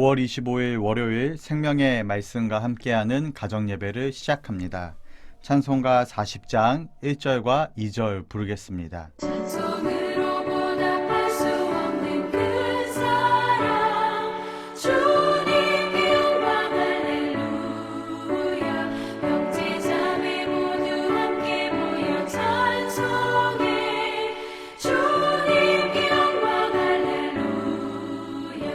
5월 25일 월요일 생명의 말씀과 함께하는 가정예배를 시작합니다. 찬송가 40장 1절과 2절 부르겠습니다. 찬송으로 보답할 수 없는 그 사랑 주님께 영광 할렐루야. 형제 자매 모두 함께 모여 찬송해 주님께 영광 할렐루야.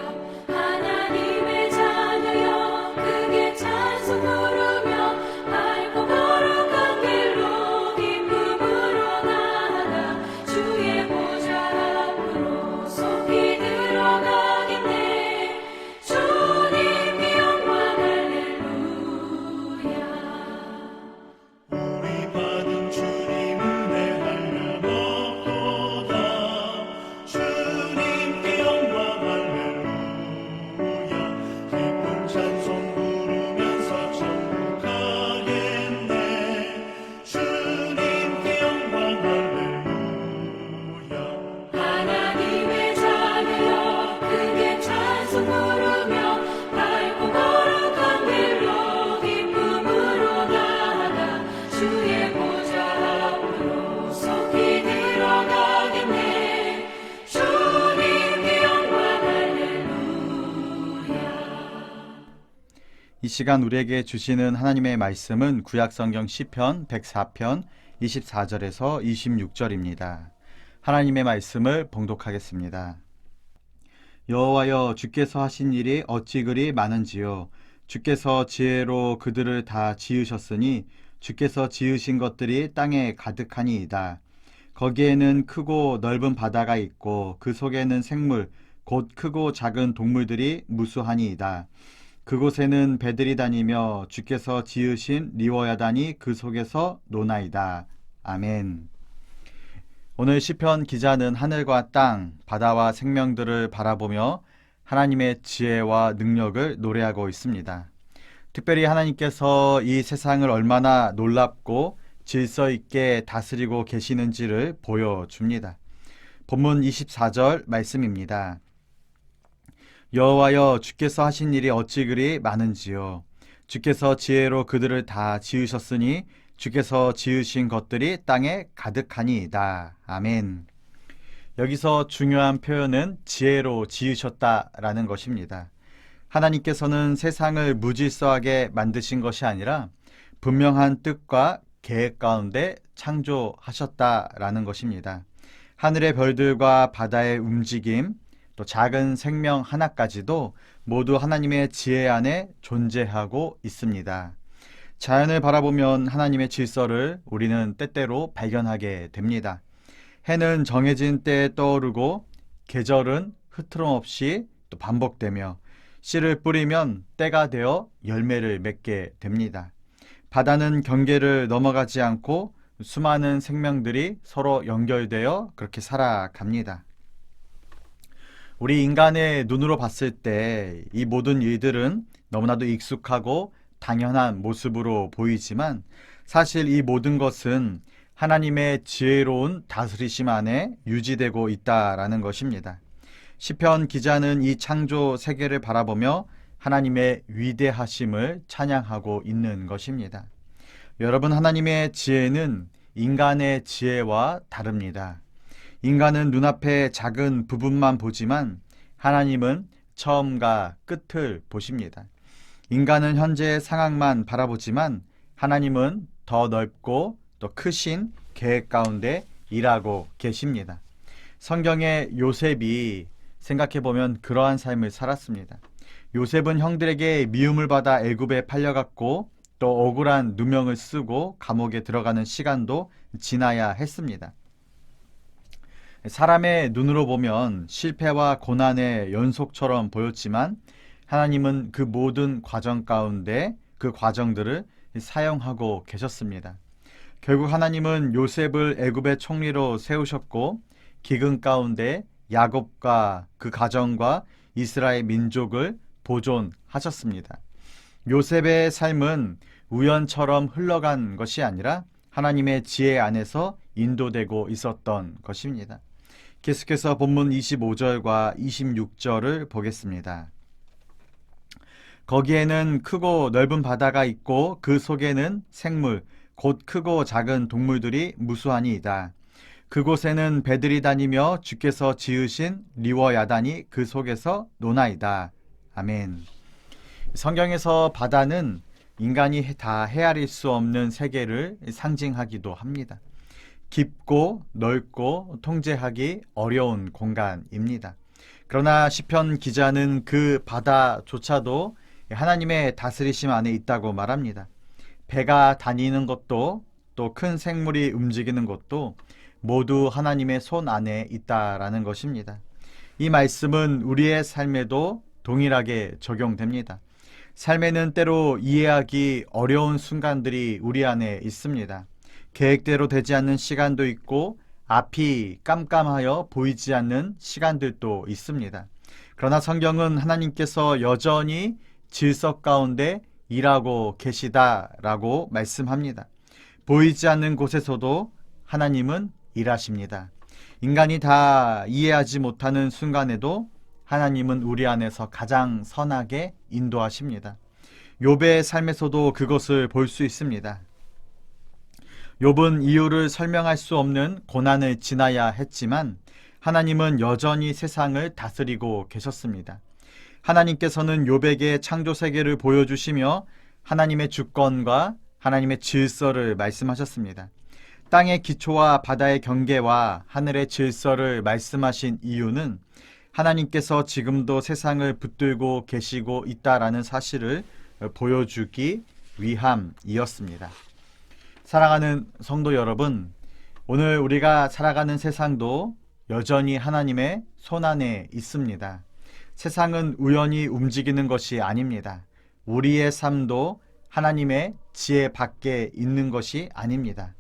하나님의 자녀여 크게 찬송 부르며 밝고 거룩한 길로 기쁨으로 나아가 주의 보좌 앞으로 속히 들어가겠네. 주님께 영광 할렐루야. 우리 받은 주님 은혜 한량없도다. 주님께 영광 할렐루야. 기쁜 찬송 부르면서 천국 가겠네. 주님께 영광 할렐루야. 하나님의 자녀여 크게 찬송 부르며 밝고 거룩한 길로 기쁨으로 나아가 주의 보좌 앞으로 속히 들어가겠네. 주님께 영광 할렐루야. 이 시간 우리에게 주시는 하나님의 말씀은 구약성경 시편 104편 24절에서 26절입니다. 하나님의 말씀을 봉독하겠습니다. 여호와여, 주께서 하신 일이 어찌 그리 많은지요. 주께서 지혜로 그들을 다 지으셨으니 주께서 지으신 것들이 땅에 가득하니이다. 거기에는 크고 넓은 바다가 있고 그 속에는 생물 곧 크고 작은 동물들이 무수하니이다. 그곳에는 배들이 다니며 주께서 지으신 리워야단이 그 속에서 노나이다. 아멘. 오늘 시편 기자는 하늘과 땅, 바다와 생명들을 바라보며 하나님의 지혜와 능력을 노래하고 있습니다. 특별히 하나님께서 이 세상을 얼마나 놀랍고 질서 있게 다스리고 계시는지를 보여줍니다. 본문 24절 말씀입니다. 여호와여, 주께서 하신 일이 어찌 그리 많은지요. 주께서 지혜로 그들을 다 지으셨으니 주께서 지으신 것들이 땅에 가득하니이다. 아멘. 여기서 중요한 표현은 지혜로 지으셨다라는 것입니다. 하나님께서는 세상을 무질서하게 만드신 것이 아니라 분명한 뜻과 계획 가운데 창조하셨다라는 것입니다. 하늘의 별들과 바다의 움직임, 또 작은 생명 하나까지도 모두 하나님의 지혜 안에 존재하고 있습니다. 자연을 바라보면 하나님의 질서를 우리는 때때로 발견하게 됩니다. 해는 정해진 때에 떠오르고 계절은 흐트럼없이 또 반복되며 씨를 뿌리면 때가 되어 열매를 맺게 됩니다. 바다는 경계를 넘어가지 않고 수많은 생명들이 서로 연결되어 그렇게 살아갑니다. 우리 인간의 눈으로 봤을 때 이 모든 일들은 너무나도 익숙하고 당연한 모습으로 보이지만 사실 이 모든 것은 하나님의 지혜로운 다스리심 안에 유지되고 있다라는 것입니다. 시편 기자는 이 창조 세계를 바라보며 하나님의 위대하심을 찬양하고 있는 것입니다. 여러분, 하나님의 지혜는 인간의 지혜와 다릅니다. 인간은 눈앞의 작은 부분만 보지만 하나님은 처음과 끝을 보십니다. 인간은 현재의 상황만 바라보지만 하나님은 더 넓고 또 크신 계획 가운데 일하고 계십니다. 성경의 요셉이 생각해보면 그러한 삶을 살았습니다. 요셉은 형들에게 미움을 받아 애굽에 팔려갔고 또 억울한 누명을 쓰고 감옥에 들어가는 시간도 지나야 했습니다. 사람의 눈으로 보면 실패와 고난의 연속처럼 보였지만 하나님은 그 모든 과정 가운데 그 과정들을 사용하고 계셨습니다. 결국 하나님은 요셉을 애굽의 총리로 세우셨고 기근 가운데 야곱과 그 가정과 이스라엘 민족을 보존하셨습니다. 요셉의 삶은 우연처럼 흘러간 것이 아니라 하나님의 지혜 안에서 인도되고 있었던 것입니다. 계속해서 본문 25절과 26절을 보겠습니다. 거기에는 크고 넓은 바다가 있고 그 속에는 생물, 곧 크고 작은 동물들이 무수하니이다. 그곳에는 배들이 다니며 주께서 지으신 리워 야단이 그 속에서 노나이다. 아멘. 성경에서 바다는 인간이 다 헤아릴 수 없는 세계를 상징하기도 합니다. 깊고 넓고 통제하기 어려운 공간입니다. 그러나 시편 기자는 그 바다조차도 하나님의 다스리심 안에 있다고 말합니다. 배가 다니는 것도 또 큰 생물이 움직이는 것도 모두 하나님의 손 안에 있다라는 것입니다. 이 말씀은 우리의 삶에도 동일하게 적용됩니다. 삶에는 때로 이해하기 어려운 순간들이 우리 안에 있습니다. 계획대로 되지 않는 시간도 있고 앞이 깜깜하여 보이지 않는 시간들도 있습니다. 그러나 성경은 하나님께서 여전히 질서 가운데 일하고 계시다라고 말씀합니다. 보이지 않는 곳에서도 하나님은 일하십니다. 인간이 다 이해하지 못하는 순간에도 하나님은 우리 안에서 가장 선하게 인도하십니다. 욥의 삶에서도 그것을 볼 수 있습니다. 욥은 이유를 설명할 수 없는 고난을 지나야 했지만 하나님은 여전히 세상을 다스리고 계셨습니다. 하나님께서는 욥에게 창조 세계를 보여주시며 하나님의 주권과 하나님의 질서를 말씀하셨습니다. 땅의 기초와 바다의 경계와 하늘의 질서를 말씀하신 이유는 하나님께서 지금도 세상을 붙들고 계시고 있다라는 사실을 보여주기 위함이었습니다. 사랑하는 성도 여러분, 오늘 우리가 살아가는 세상도 여전히 하나님의 손안에 있습니다. 세상은 우연히 움직이는 것이 아닙니다. 우리의 삶도 하나님의 지혜 밖에 있는 것이 아닙니다.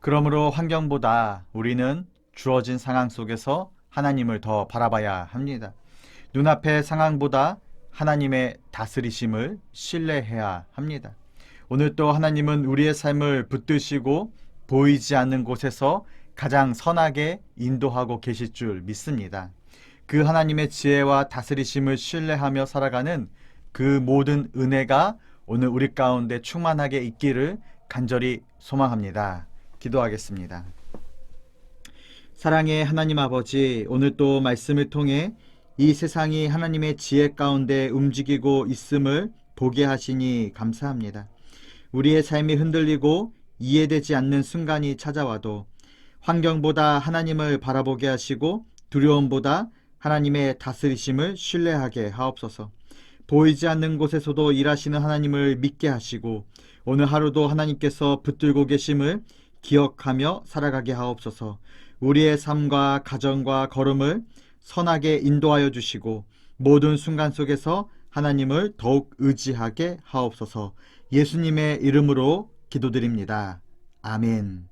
그러므로 환경보다 우리는 주어진 상황 속에서 하나님을 더 바라봐야 합니다. 눈앞의 상황보다 하나님의 다스리심을 신뢰해야 합니다. 오늘 또 하나님은 우리의 삶을 붙드시고 보이지 않는 곳에서 가장 선하게 인도하고 계실 줄 믿습니다. 그 하나님의 지혜와 다스리심을 신뢰하며 살아가는 그 모든 은혜가 오늘 우리 가운데 충만하게 있기를 간절히 소망합니다. 기도하겠습니다. 사랑의 하나님 아버지, 오늘 또 말씀을 통해 이 세상이 하나님의 지혜 가운데 움직이고 있음을 보게 하시니 감사합니다. 우리의 삶이 흔들리고 이해되지 않는 순간이 찾아와도 환경보다 하나님을 바라보게 하시고 두려움보다 하나님의 다스리심을 신뢰하게 하옵소서. 보이지 않는 곳에서도 일하시는 하나님을 믿게 하시고 오늘 하루도 하나님께서 붙들고 계심을 기억하며 살아가게 하옵소서. 우리의 삶과 가정과 걸음을 선하게 인도하여 주시고 모든 순간 속에서 하나님을 더욱 의지하게 하옵소서. 예수님의 이름으로 기도드립니다. 아멘.